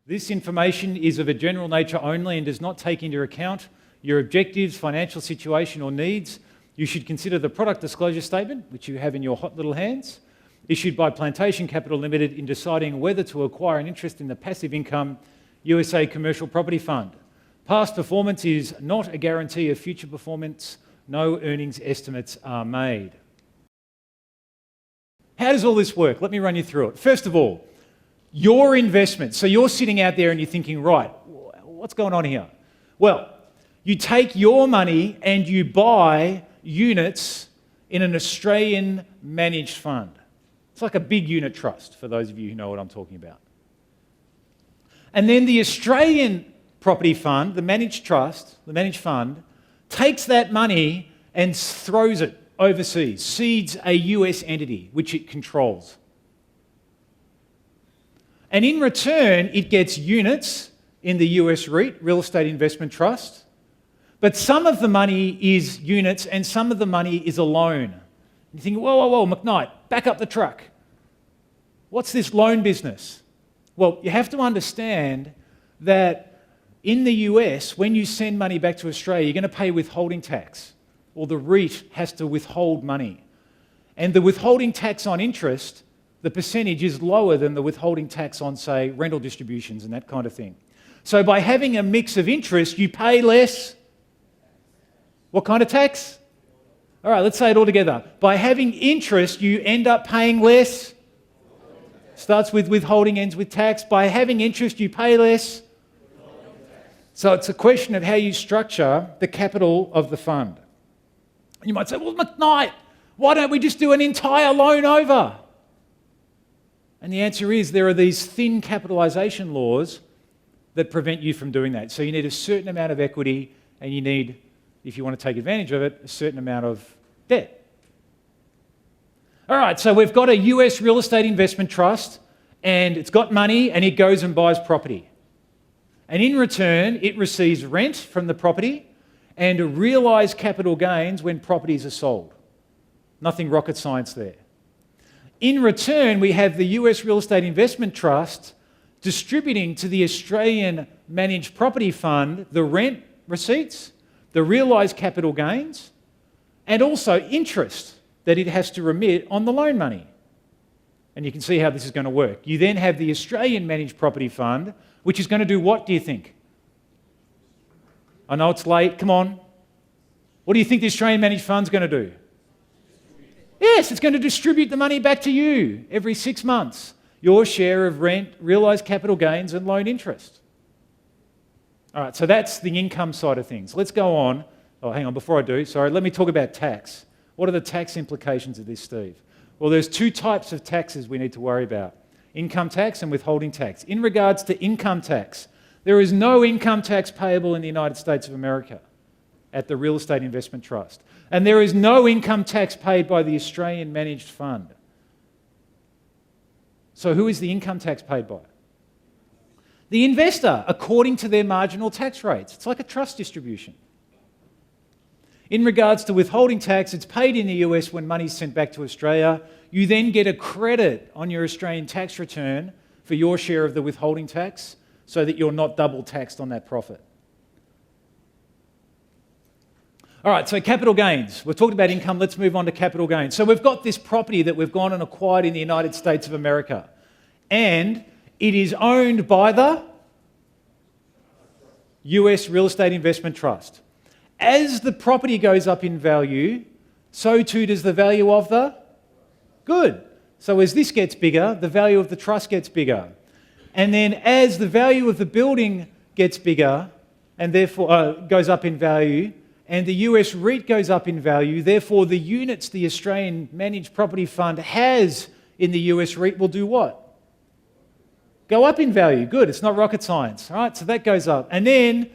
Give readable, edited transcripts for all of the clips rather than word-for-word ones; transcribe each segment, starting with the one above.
This information is of a general nature only and does not take into account your objectives, financial situation or needs. You should consider the product disclosure statement, which you have in your hot little hands, issued by Plantation Capital Limited in deciding whether to acquire an interest in the passive income USA Commercial Property Fund. Past performance is not a guarantee of future performance. No earnings estimates are made. How does all this work? Let me run you through it. First of all, your investment. So you're sitting out there and you're thinking, right, what's going on here? Well, you take your money and you buy units in an Australian managed fund. It's like a big unit trust, for those of you who know what I'm talking about. And then the Australian property fund, the managed trust, the managed fund, takes that money and throws it overseas, seeds a US entity, which it controls. And in return, it gets units in the US REIT, Real Estate Investment Trust, but some of the money is units and some of the money is a loan. You think, whoa, McKnight, back up the truck. What's this loan business? Well, you have to understand that in the US, when you send money back to Australia, you're going to pay withholding tax, or the REIT has to withhold money. And the withholding tax on interest, the percentage is lower than the withholding tax on, say, rental distributions and that kind of thing. So by having a mix of interest, you pay less. What kind of tax? All right, let's say it all together. By having interest, you end up paying less. Starts with withholding, ends with tax. By having interest, you pay less. So it's a question of how you structure the capital of the fund. You might say, well, McKnight, why don't we just do an entire loan over? And the answer is there are these thin capitalisation laws that prevent you from doing that. So you need a certain amount of equity and you need, if you want to take advantage of it, a certain amount of debt. All right, so we've got a US real estate investment trust and it's got money and it goes and buys property. And in return, it receives rent from the property and realised capital gains when properties are sold. Nothing rocket science there. In return, we have the US Real Estate Investment Trust distributing to the Australian Managed Property Fund the rent receipts, the realised capital gains, and also interest that it has to remit on the loan money. And you can see how this is going to work. You then have the Australian Managed Property Fund, which is going to do what, do you think? I know it's late, come on. What do you think the Australian Managed Fund's going to do? Yes, it's going to distribute the money back to you every 6 months. Your share of rent, realised capital gains and loan interest. All right, so that's the income side of things. Let's go on. Oh, hang on, before I do, sorry, let me talk about tax. What are the tax implications of this, Steve? Well, there's two types of taxes we need to worry about. Income tax and withholding tax. In regards to income tax, there is no income tax payable in the United States of America at the Real Estate Investment Trust. And there is no income tax paid by the Australian Managed Fund. So who is the income tax paid by? The investor, according to their marginal tax rates. It's like a trust distribution. In regards to withholding tax, it's paid in the US when money is sent back to Australia. You then get a credit on your Australian tax return for your share of the withholding tax so that you're not double taxed on that profit. All right, so capital gains. We've talked about income, let's move on to capital gains. So we've got this property that we've gone and acquired in the United States of America, and it is owned by the US Real Estate Investment Trust. As the property goes up in value, so too does the value of the good. So as this gets bigger, the value of the trust gets bigger. And then as the value of the building gets bigger, and therefore goes up in value, and the US REIT goes up in value, therefore the units the Australian Managed Property Fund has in the US REIT will do what? Go up in value. Good, it's not rocket science. All right, so that goes up. And then,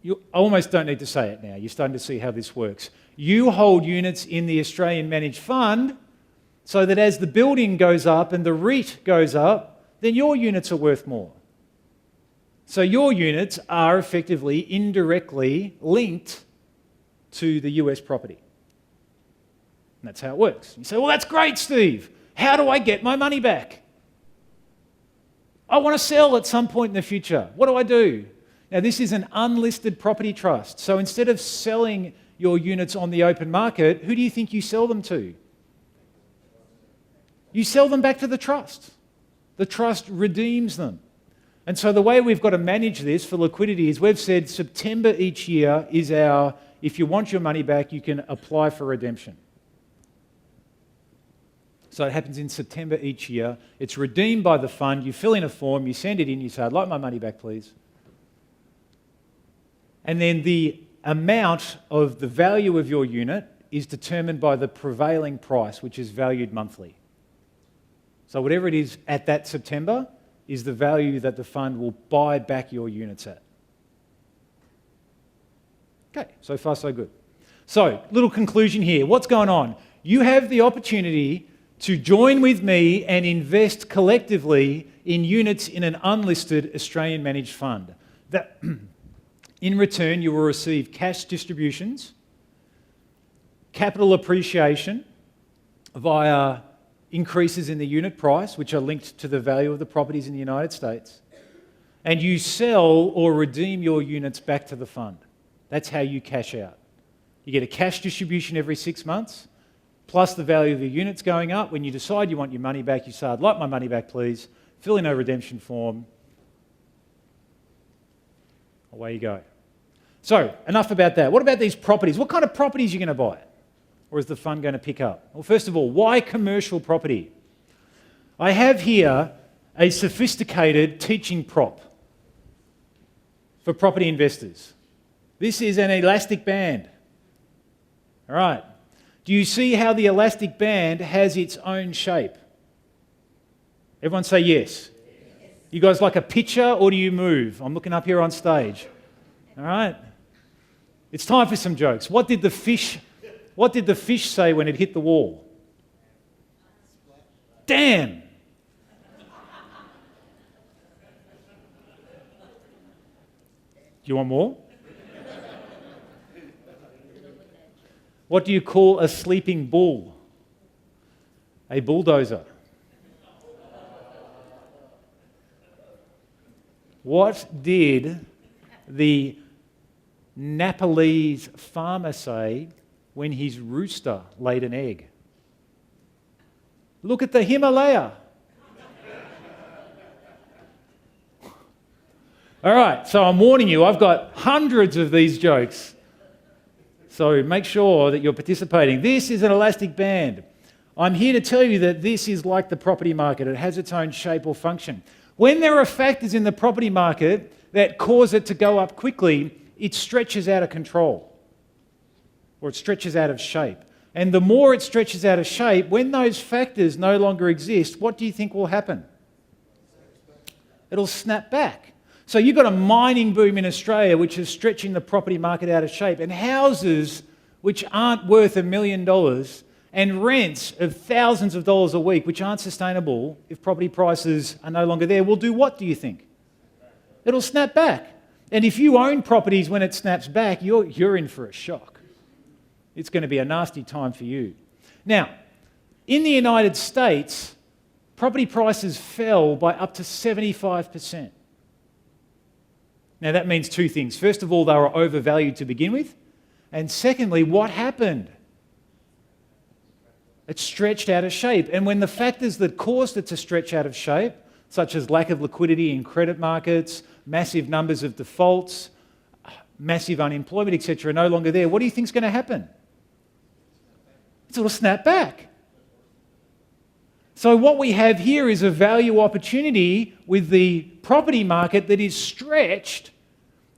you almost don't need to say it now. You're starting to see how this works. You hold units in the Australian Managed Fund so that as the building goes up and the REIT goes up, then your units are worth more. So your units are effectively indirectly linked to the US property. And that's how it works. You say, well, that's great, Steve. How do I get my money back? I want to sell at some point in the future. What do I do? Now, this is an unlisted property trust. So instead of selling your units on the open market, who do you think you sell them to? You sell them back to the trust. The trust redeems them. And so the way we've got to manage this for liquidity is we've said September each year is our, if you want your money back, you can apply for redemption. So it happens in September each year. It's redeemed by the fund. You fill in a form, you send it in, you say, I'd like my money back, please. And then the amount of the value of your unit is determined by the prevailing price, which is valued monthly. So whatever it is at that September is the value that the fund will buy back your units at. Okay, so far so good. So, little conclusion here. What's going on? You have the opportunity to join with me and invest collectively in units in an unlisted Australian managed fund. That, in return, you will receive cash distributions, capital appreciation via increases in the unit price, which are linked to the value of the properties in the United States, and you sell or redeem your units back to the fund. That's how you cash out. You get a cash distribution every 6 months, plus the value of your units going up. When you decide you want your money back, you say, I'd like my money back, please. Fill in a redemption form. Away you go. So, enough about that. What about these properties? What kind of properties are you going to buy? Or is the fund going to pick up? Well, first of all, why commercial property? I have here a sophisticated teaching prop for property investors. This is an elastic band. All right. Do you see how the elastic band has its own shape? Everyone say yes. Yes. You guys like a picture or do you move? I'm looking up here on stage. All right. It's time for some jokes. What did the fish say when it hit the wall? Damn! Do you want more? What do you call a sleeping bull? A bulldozer. What did the Nepalese farmer say when his rooster laid an egg? Look at the Himalaya. All right, so I'm warning you, I've got hundreds of these jokes. So make sure that you're participating. This is an elastic band. I'm here to tell you that this is like the property market. It has its own shape or function. When there are factors in the property market that cause it to go up quickly, it stretches out of control, or it stretches out of shape. And the more it stretches out of shape, when those factors no longer exist, what do you think will happen? It'll snap back. So you've got a mining boom in Australia which is stretching the property market out of shape, and houses which aren't worth $1 million and rents of thousands of dollars a week which aren't sustainable if property prices are no longer there will do what, do you think? It'll snap back. And if you own properties when it snaps back, you're in for a shock. It's going to be a nasty time for you. Now, in the United States, property prices fell by up to 75%. Now, that means two things. First of all, they were overvalued to begin with. And secondly, what happened? It stretched out of shape. And when the factors that caused it to stretch out of shape, such as lack of liquidity in credit markets, massive numbers of defaults, massive unemployment, etc., are no longer there, what do you think is going to happen? It'll snap back. So what we have here is a value opportunity with the property market that is stretched,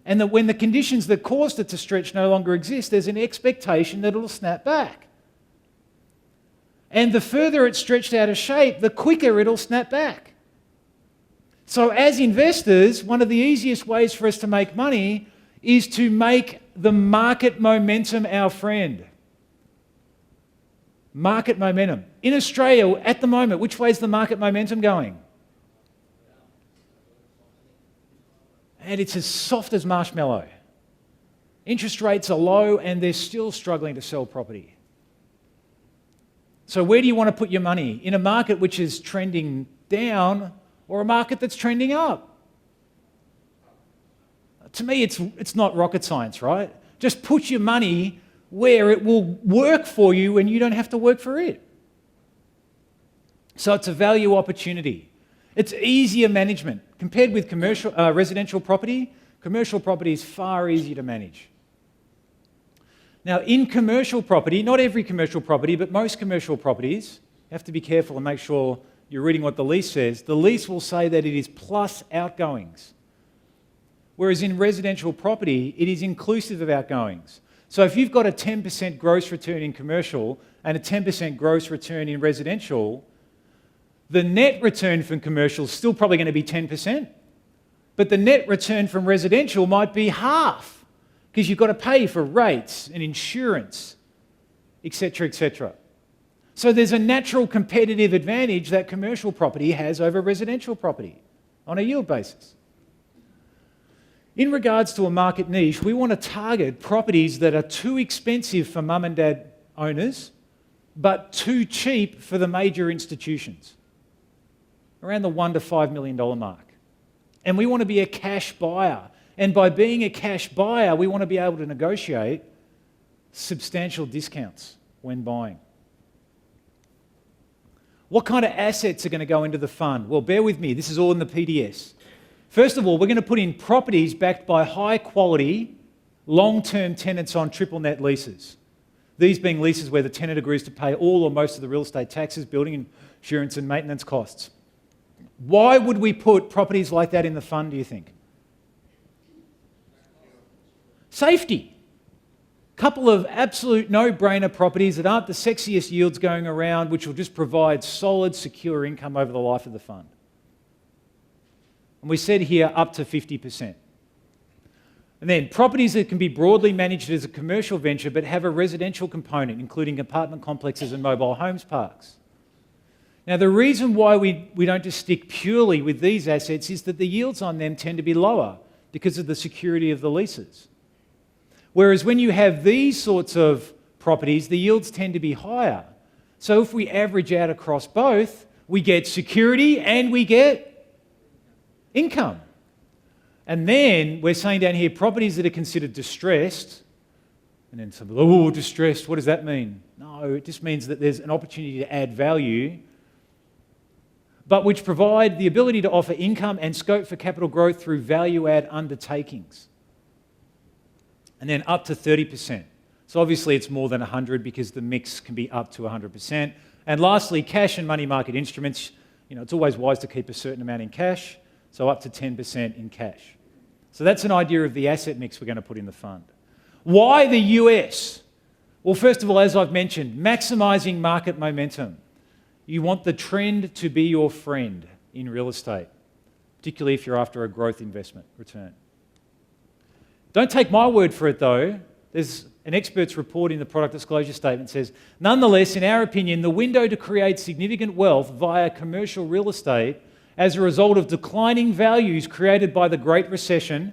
and that when the conditions that caused it to stretch no longer exist, there's an expectation that it'll snap back. And the further it's stretched out of shape, the quicker it'll snap back. So as investors, one of the easiest ways for us to make money is to make the market momentum our friend. Market momentum. In Australia, at the moment, which way is the market momentum going? And it's as soft as marshmallow. Interest rates are low and they're still struggling to sell property. So where do you want to put your money? In a market which is trending down or a market that's trending up? To me, it's not rocket science, right? Just put your money where it will work for you and you don't have to work for it. So it's a value opportunity. It's easier management. Compared with residential property, commercial property is far easier to manage. Now, in commercial property, not every commercial property, but most commercial properties, you have to be careful and make sure you're reading what the lease says. The lease will say that it is plus outgoings. Whereas in residential property, it is inclusive of outgoings. So if you've got a 10% gross return in commercial and a 10% gross return in residential, the net return from commercial is still probably going to be 10%. But the net return from residential might be half because you've got to pay for rates and insurance, etc., etc. So there's a natural competitive advantage that commercial property has over residential property on a yield basis. In regards to a market niche, we want to target properties that are too expensive for mum and dad owners, but too cheap for the major institutions, around the $1 to $5 million mark. And we want to be a cash buyer. And by being a cash buyer, we want to be able to negotiate substantial discounts when buying. What kind of assets are going to go into the fund? Well, bear with me. This is all in the PDS. First of all, we're going to put in properties backed by high-quality, long-term tenants on triple net leases. These being leases where the tenant agrees to pay all or most of the real estate taxes, building insurance and maintenance costs. Why would we put properties like that in the fund, do you think? Safety. Couple of absolute no-brainer properties that aren't the sexiest yields going around, which will just provide solid, secure income over the life of the fund. And we said here up to 50%. And then properties that can be broadly managed as a commercial venture but have a residential component, including apartment complexes and mobile homes parks. Now, the reason why we don't just stick purely with these assets is that the yields on them tend to be lower because of the security of the leases. Whereas when you have these sorts of properties, the yields tend to be higher. So if we average out across both, we get security and we get income. And then we're saying down here, properties that are considered distressed, and then some, oh, distressed, what does that mean? No, it just means that there's an opportunity to add value, but which provide the ability to offer income and scope for capital growth through value-add undertakings. And then up to 30%. So obviously it's more than 100 because the mix can be up to 100%. And lastly, cash and money market instruments. You know, it's always wise to keep a certain amount in cash, so up to 10% in cash. So that's an idea of the asset mix we're going to put in the fund. Why the US? Well, first of all, as I've mentioned, maximising market momentum. You want the trend to be your friend in real estate, particularly if you're after a growth investment return. Don't take my word for it, though. There's an expert's report in the product disclosure statement that says, nonetheless, in our opinion, the window to create significant wealth via commercial real estate as a result of declining values created by the Great Recession,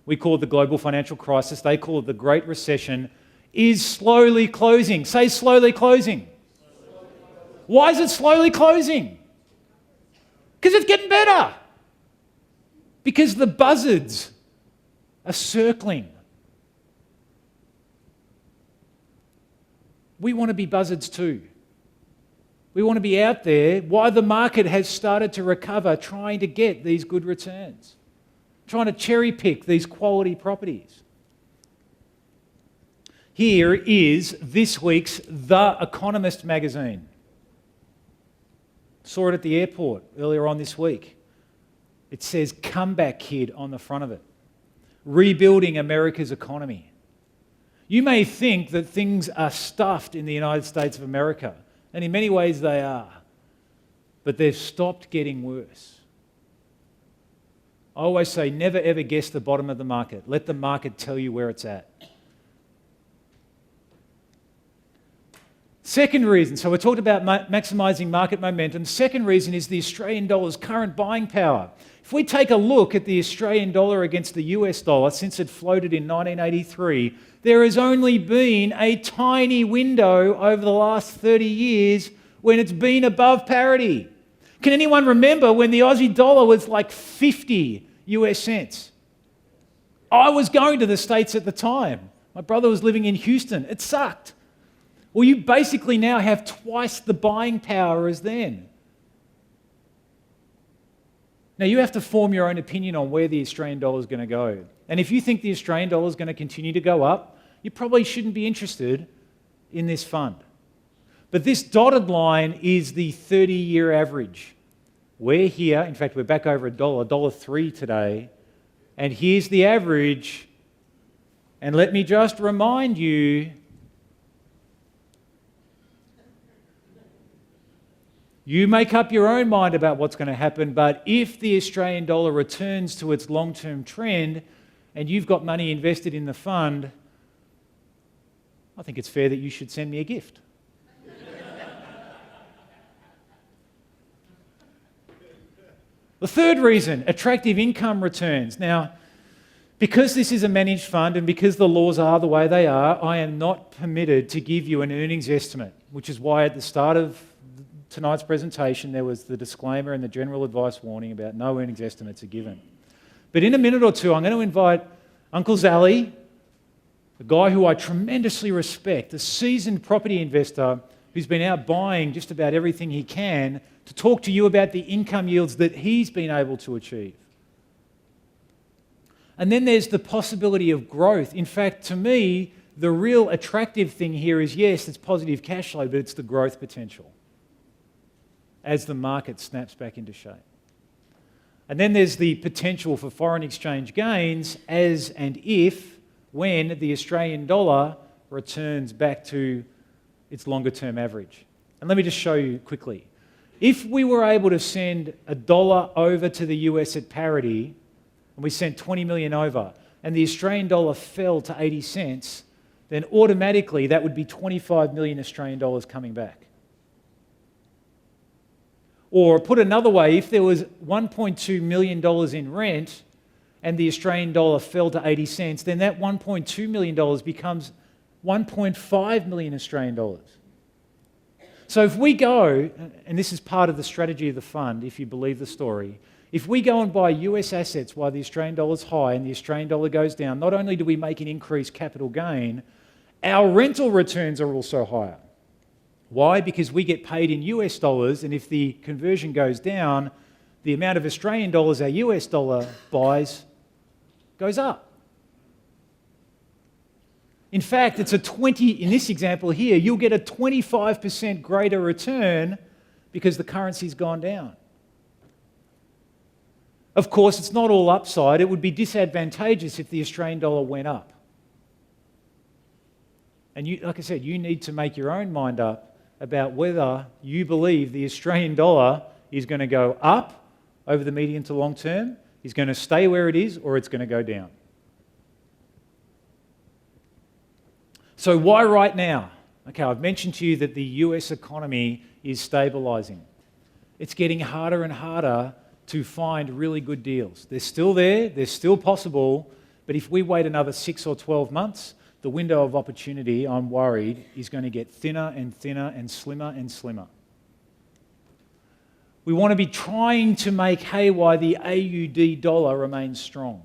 we call it the global financial crisis, they call it the Great Recession, is slowly closing. Say slowly closing. Why is it slowly closing? Because it's getting better. Because the buzzards are circling. We want to be buzzards too. We want to be out there while the market has started to recover, trying to get these good returns, trying to cherry pick these quality properties. Here is this week's The Economist magazine. Saw it at the airport earlier on this week. It says "Comeback Kid" on the front of it. Rebuilding America's economy. You may think that things are stuffed in the United States of America, and in many ways they are, but they've stopped getting worse. I always say never ever guess the bottom of the market. Let the market tell you where it's at. Second reason, so we talked about maximising market momentum. Second reason is the Australian dollar's current buying power. If we take a look at the Australian dollar against the US dollar since it floated in 1983, there has only been a tiny window over the last 30 years when it's been above parity. Can anyone remember when the Aussie dollar was like 50 US cents? I was going to the States at the time. My brother was living in Houston. It sucked. Well, you basically now have twice the buying power as then. Now, you have to form your own opinion on where the Australian dollar is going to go. And if you think the Australian dollar is going to continue to go up, you probably shouldn't be interested in this fund. But this dotted line is the 30-year average. We're here, in fact, we're back over $1.03 today, and here's the average. And let me just remind you, you make up your own mind about what's going to happen, but if the Australian dollar returns to its long-term trend and you've got money invested in the fund, I think it's fair that you should send me a gift. The third reason, attractive income returns. Now, because this is a managed fund and because the laws are the way they are, I am not permitted to give you an earnings estimate, which is why at the start of tonight's presentation there was the disclaimer and the general advice warning about no earnings estimates are given. But in a minute or two, I'm going to invite Uncle Zally, a guy who I tremendously respect, a seasoned property investor who's been out buying just about everything he can, to talk to you about the income yields that he's been able to achieve. And then there's the possibility of growth. In fact, to me, the real attractive thing here is, yes, it's positive cash flow, but it's the growth potential as the market snaps back into shape. And then there's the potential for foreign exchange gains as and if, when the Australian dollar returns back to its longer-term average. And let me just show you quickly. If we were able to send $1 over to the US at parity, and we sent 20 million over, and the Australian dollar fell to 80 cents, then automatically that would be 25 million Australian dollars coming back. Or put another way, if there was $1.2 million in rent and the Australian dollar fell to 80 cents, then that $1.2 million becomes 1.5 million Australian dollars. So if we go, and this is part of the strategy of the fund, if you believe the story, if we go and buy US assets while the Australian dollar is high and the Australian dollar goes down, not only do we make an increased capital gain, our rental returns are also higher. Why? Because we get paid in US dollars, and if the conversion goes down, the amount of Australian dollars our US dollar buys goes up. In fact, it's in this example here, you'll get a 25% greater return because the currency's gone down. Of course, it's not all upside. It would be disadvantageous if the Australian dollar went up. And like I said, you need to make your own mind up about whether you believe the Australian dollar is going to go up over the medium to long term, is going to stay where it is, or it's going to go down. So why right now? Okay, I've mentioned to you that the US economy is stabilising. It's getting harder and harder to find really good deals. They're still there, they're still possible, but if we wait another 6 or 12 months, the window of opportunity, I'm worried, is going to get thinner and thinner and slimmer and slimmer. We want to be trying to make hay while the AUD dollar remains strong.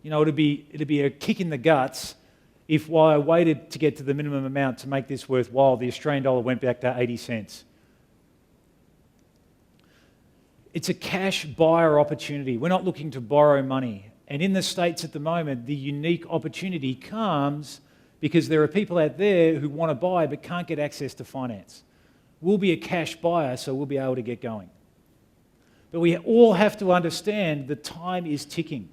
You know, it'd be a kick in the guts if while I waited to get to the minimum amount to make this worthwhile, the Australian dollar went back to 80 cents. It's a cash buyer opportunity. We're not looking to borrow money. And in the States at the moment, the unique opportunity comes because there are people out there who want to buy but can't get access to finance. We'll be a cash buyer, so we'll be able to get going. But we all have to understand that time is ticking.